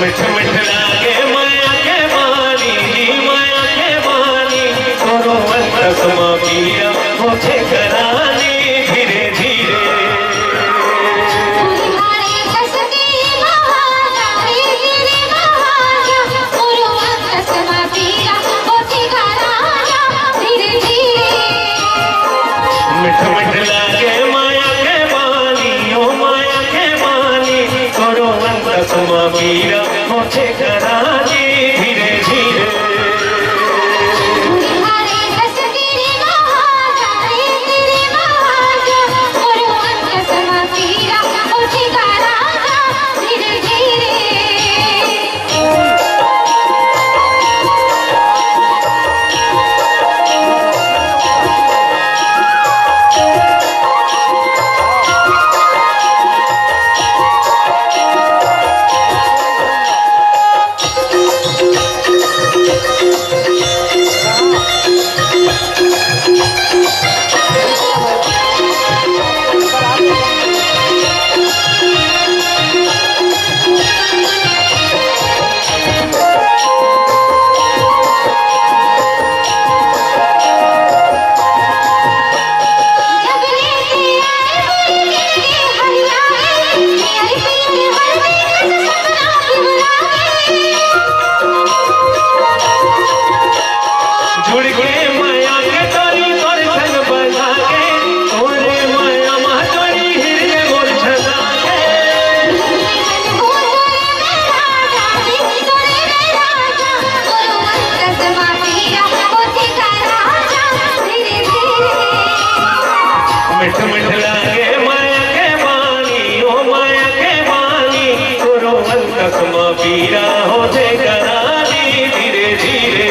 मिठ मिठ लागे माया के बानी करो अंतसमा पीरा मुझे करानी धीरे धीरे मिठ मिठ लागे माया के बानी ओ माया के बानी करो अंतसमा पीरा मुझे करानी धीरे धीरे मिठ मिठ लागे माया के बानी ओ माया के बानी करो अंतसमा पीरा हो जे करानी धीरे धीरे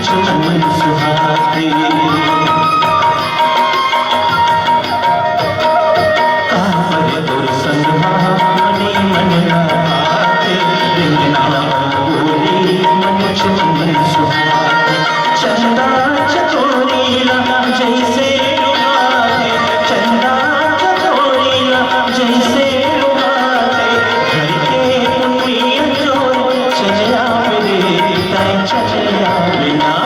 चमन सुहाते कापर और संभावनी मन गाते रिंगना बोली मन चमन सुहाते चंदा चकोरीला जैसे रुहाते चंदा चकोरीला जैसे रुहाते घर के पुनिया जो चलिया मेरे तय चलिया बिना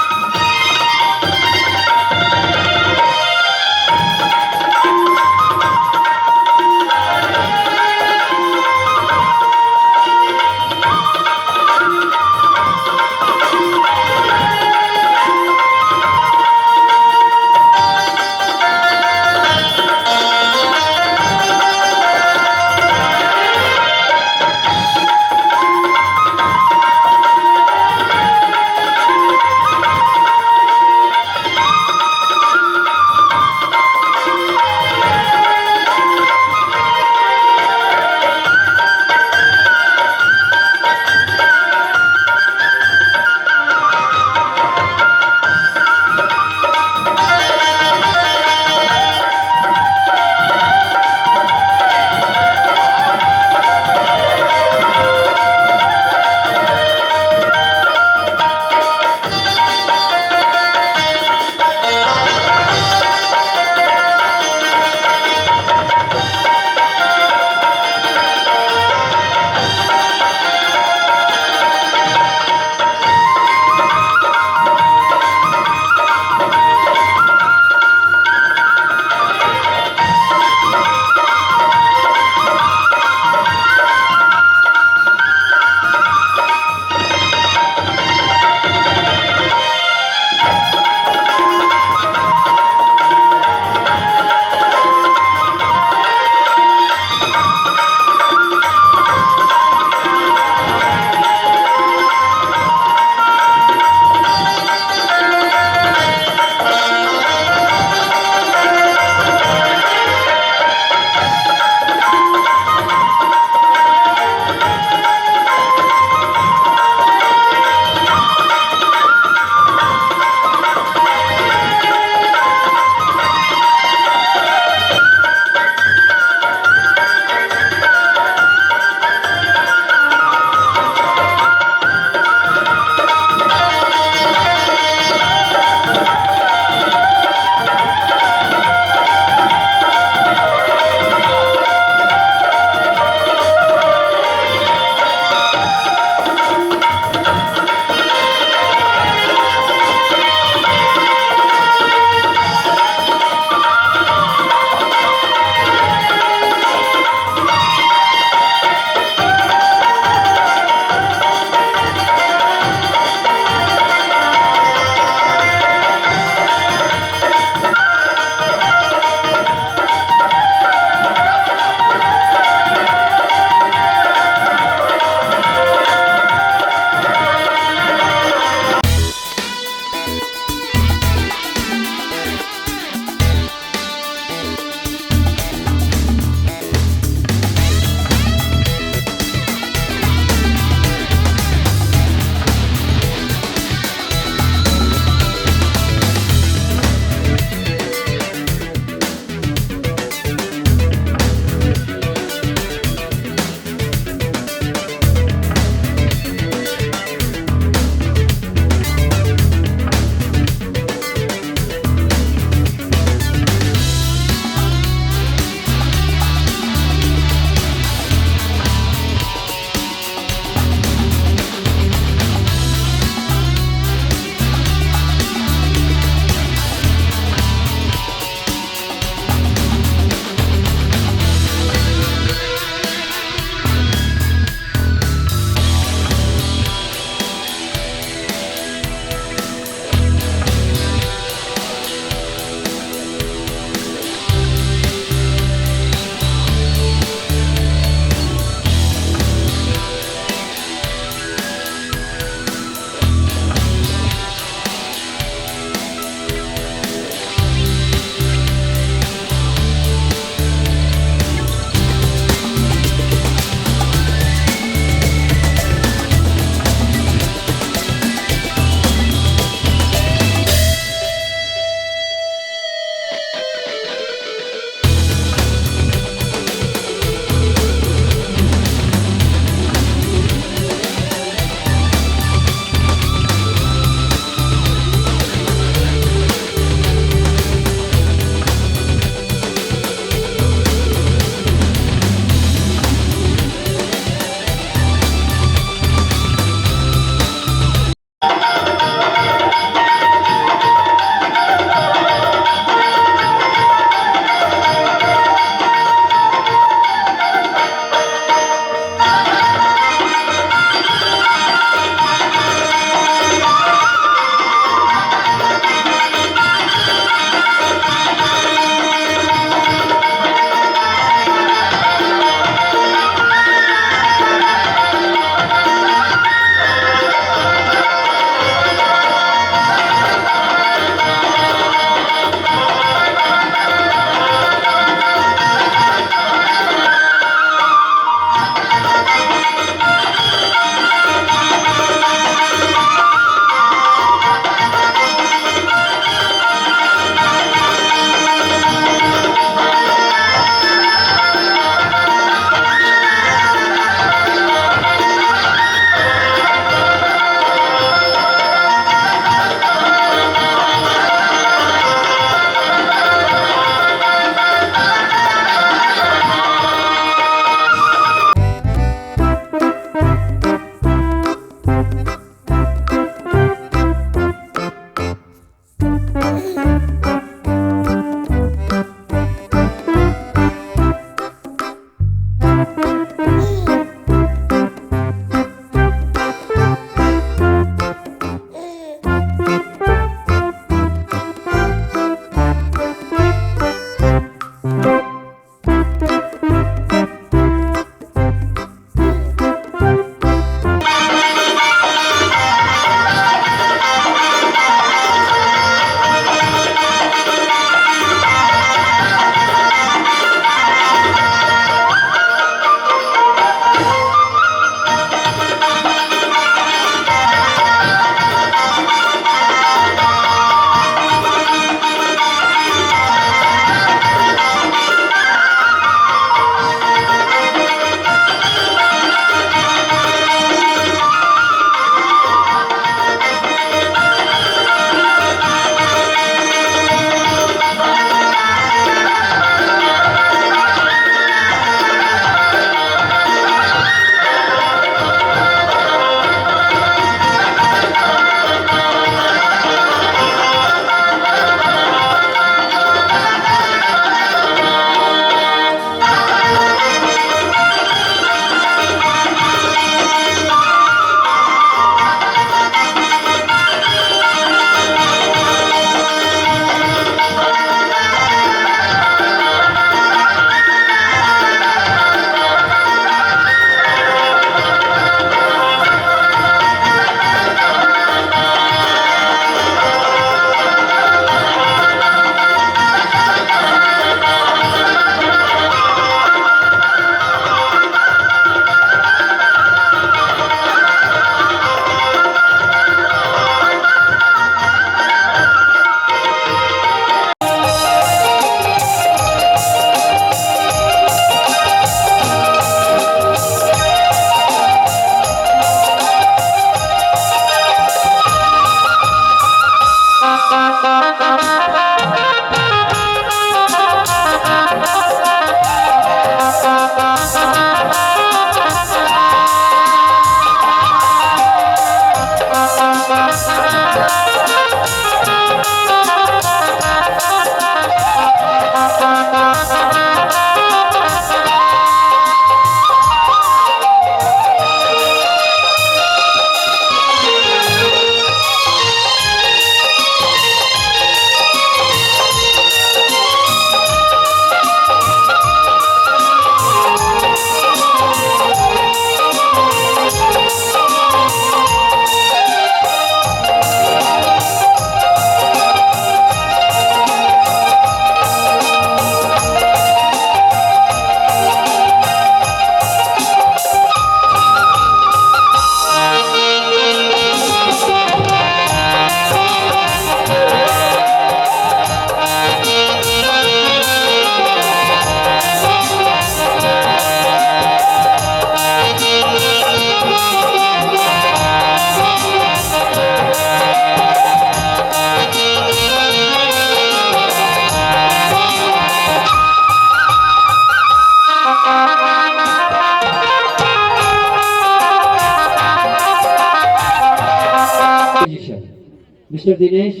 Mr. Dinesh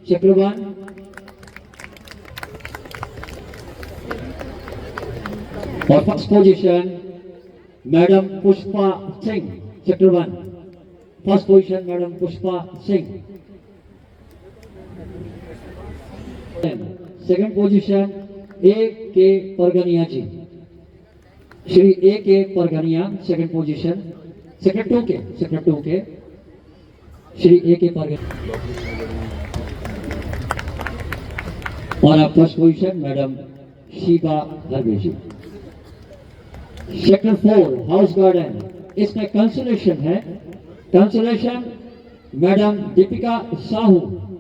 Chakravan. For first position, Madam Pushpa Singh Chakravan. First position, Madam Pushpa Singh. Second position, A.K. Pargania ji. Shri A.K. Pargania, second position. Second 2K. Shri A.K. Pargania. और आप first position madam Sheeba Harbe ji. Sector 4 house garden, इसमें consolation है। Consolation madam Deepika Sahu.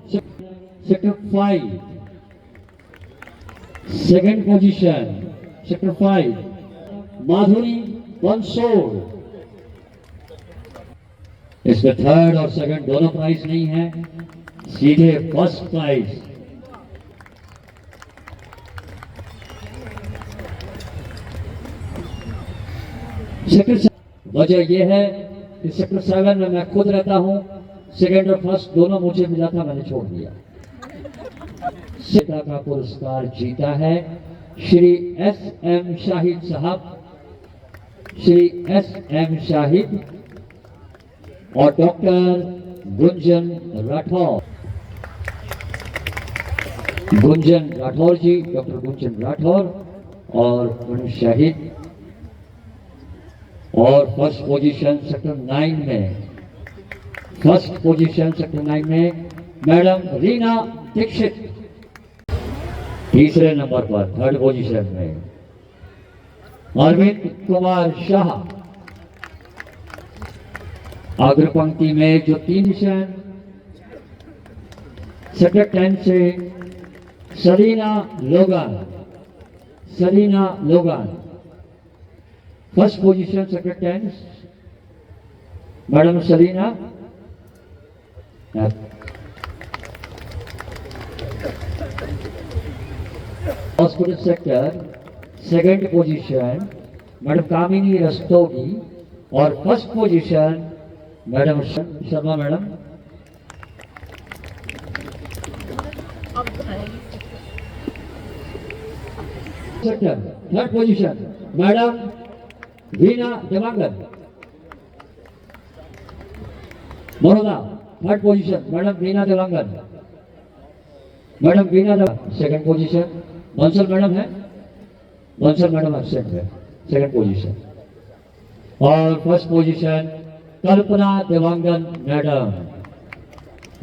Sector 5 second position, sector 5 Madhuri Bansod. इसमें third और second दोनों prize नहीं है, सीधे फर्स्ट प्राइज। सेक्टर वजह यह है कि सेक्टर 7 में मैं खुद रहता हूं, सेकंड और फर्स्ट दोनों मुझे मिला था, मैंने छोड़ दिया। का पुरस्कार जीता है श्री S.M. शाहिद साहब, श्री S.M. शाहिद और डॉक्टर गुंजन राठौर। गुंजन राठौर जी, डॉक्टर गुंजन राठौर और शाहिद। और फर्स्ट पोजीशन सेक्टर 9 में, फर्स्ट पोजीशन सेक्टर 9 में मैडम रीना दीक्षित। तीसरे नंबर पर थर्ड पोजीशन में अरविंद कुमार शाह। अग्र पंक्ति में जो 3 पोजीशन सेक्टर 10 से Selina Logan. Selina Logan first position sector 10 madam Selina. Hospital sector second position madam Kamini Rastogi और first position madam Sharma madam. Sector third position madam Veena Dewangan Baroda. Third position madam Veena Dewangan. Madam Veena Dewangan second position. Bansal madam है, Bansal madam absent है, second position. और first position Kalpana Dewangan madam.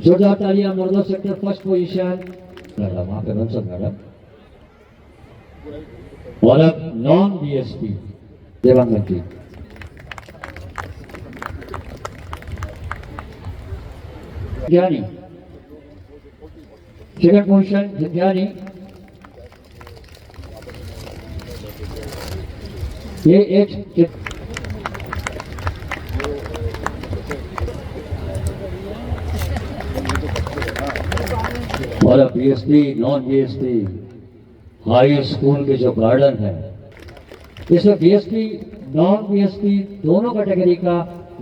जोरदार तालियां मर्दों sector first position madam, वहां पे Bansal madam. और अब नॉन बीएसपी देवांगन जी। ज्ञानी सेकंड पोजीशन ज्ञानी। ये एक और BSP non BSP high school के जो गार्डन है, इसमें बीएसपी नॉन बीएसपी दोनों कैटेगरी का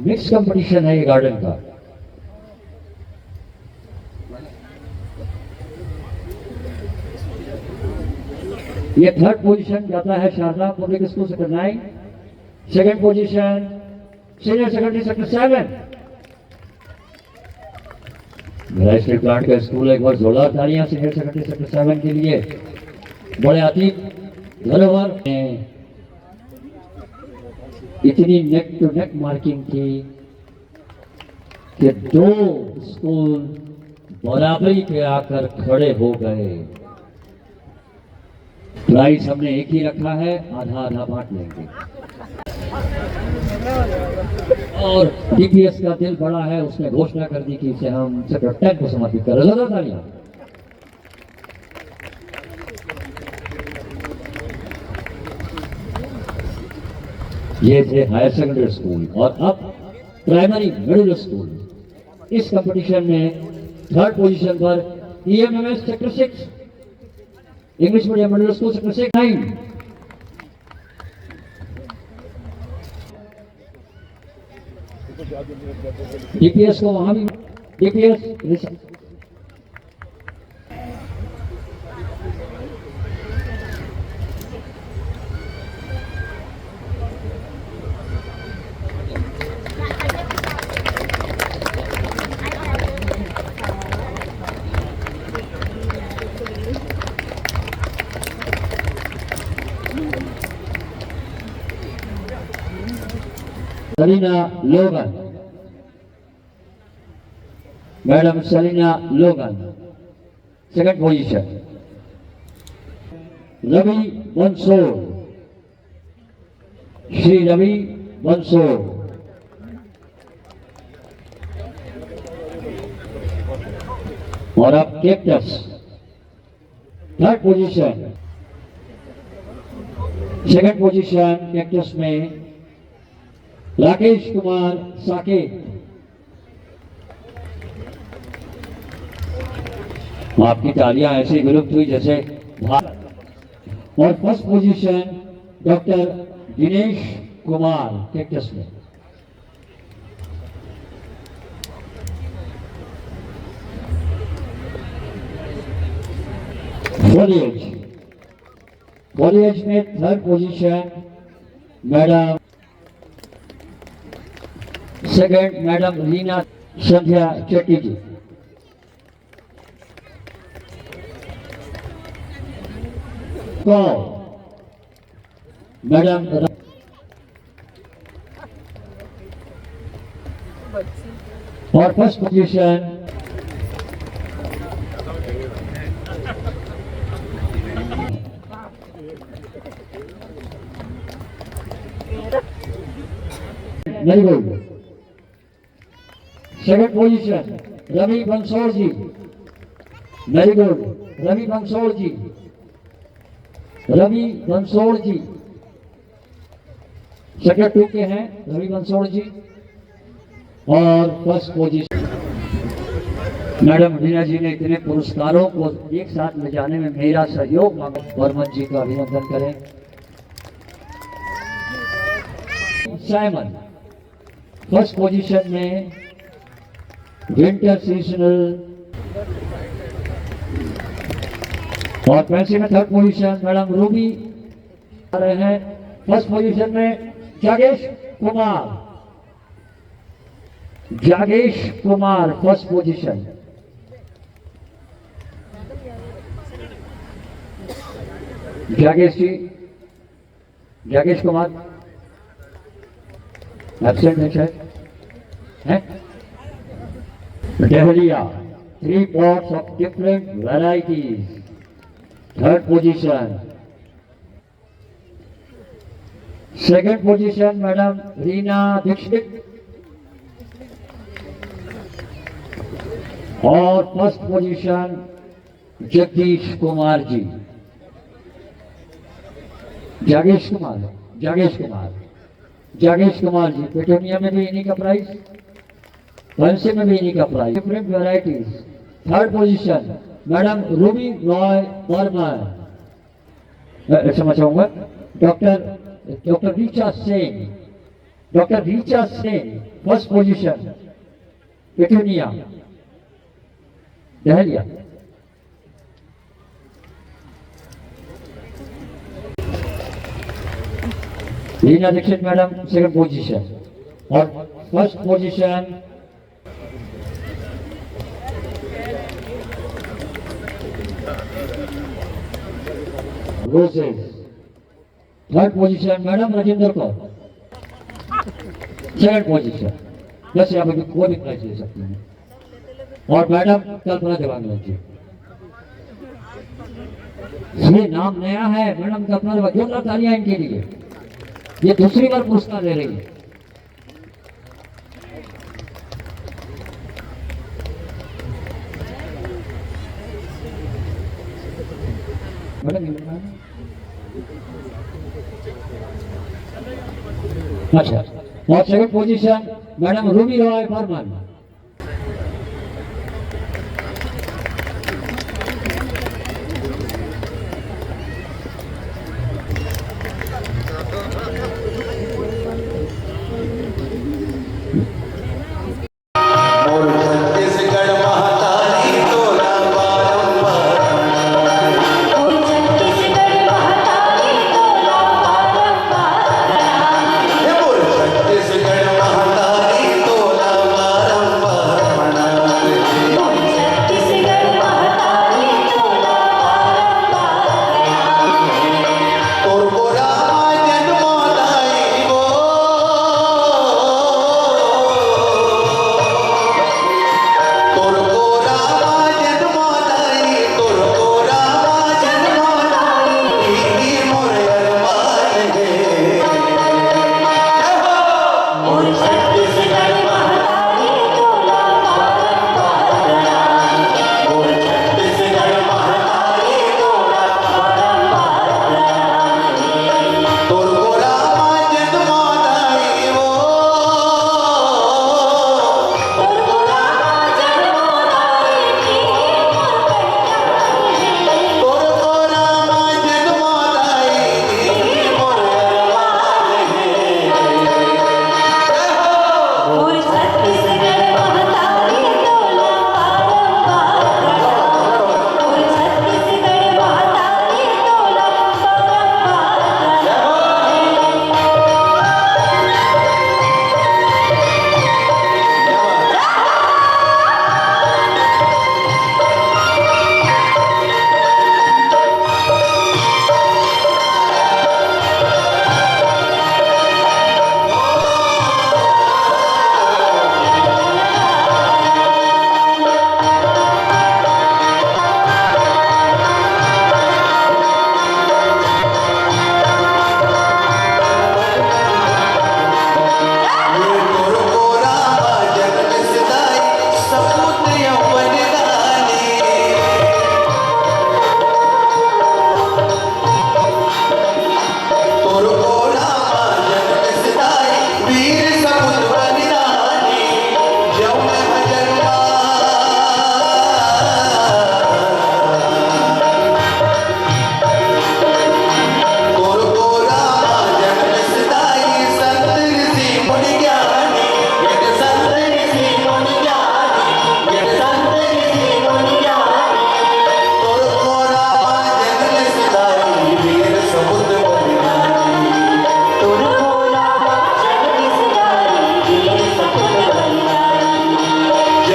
मिक्स कंपटीशन है ये गार्डन का। ये थर्ड पोजीशन जाता है Sharda public school sector 9। Second position senior secondary sector 7 मेरा स्टेट प्लांट का स्कूल। एक बार जोरदार तालियां सीनियर सेकेंडरी सेक्टर 7 के लिए। बड़े अतीत धरोहर में इतनी नेक टू नेक मार्किंग थी कि 2 स्कूल बराबरी पे आकर खड़े हो गए। प्राइस हमने एक ही रखा है, आधा आधा बांट लेंगे। और डीपीएस का दिल बड़ा है, उसने घोषणा कर दी कि इसे हम सेक्टर 10 को समर्पित कर रहे हैं। ये थे हायर सेकेंडरी स्कूल और अब प्राइमरी मिडिल स्कूल। इस कंपटीशन में थर्ड पोजीशन पर EMMS sector 6, English medium middle school sector 9। DPS को वहां भी DPS Selina Logan. Madam Selina Logan. Second position. Ravi Bansal. Shri Ravi Bansal. और अब cactus third position. Second position cactus में राकेश कुमार साकेत। आपकी तालियां ऐसे विलुप्त हुई जैसे और first position doctor Dinesh Kumar cactus में। वॉलिएज में third position madam second madam Reena Sandhya Chatti ji. Madam और first position very good. Second position Ravi Bansod ji. Very good Ravi Bansod ji. Ravi Bansod ji second 2 के हैं रवि बंसोड़ जी। और first position madam Reena ji ने इतने पुरस्कारों को एक साथ ले जाने में मेरा सहयोग मांगा। वर्मन जी का अभिनंदन करें। साइमन फर्स्ट पोजीशन में विंटर सीजनल और फैंसी में थर्ड पोजीशन मैडम रूबी आ रहे हैं। फर्स्ट पोजीशन में जागेश कुमार। जागेश Kumar first position. जागेश जी जागेश कुमार एब्सेंट है शायद है। Dahlia 3 pots of different varieties third position। second position madam Reena Dixit और first position Jagdish Kumar ji. जागेश Kumar ji petunia में भी इन्हीं का प्राइस फैंसी में भी इन्हीं का price different varieties. Third position madam Ruby Roy Burman. क्षमा चाहूंगा doctor Richa Sen first position petunia dahlia. Reena Dikshit madam second position और first position roses. Third position madam Rajendra Kaur. Second position बस यहाँ पर कोई भी प्राइज ले सकते हैं। और मैडम कल्पना देवांगन जी। ये नाम नया है मैडम कल्पना देवांगन। जोरदार तालियां इनके लिए। ये दूसरी बार पुरस्कार ले रही है। अच्छा और second position madam Ruby Roy Burman.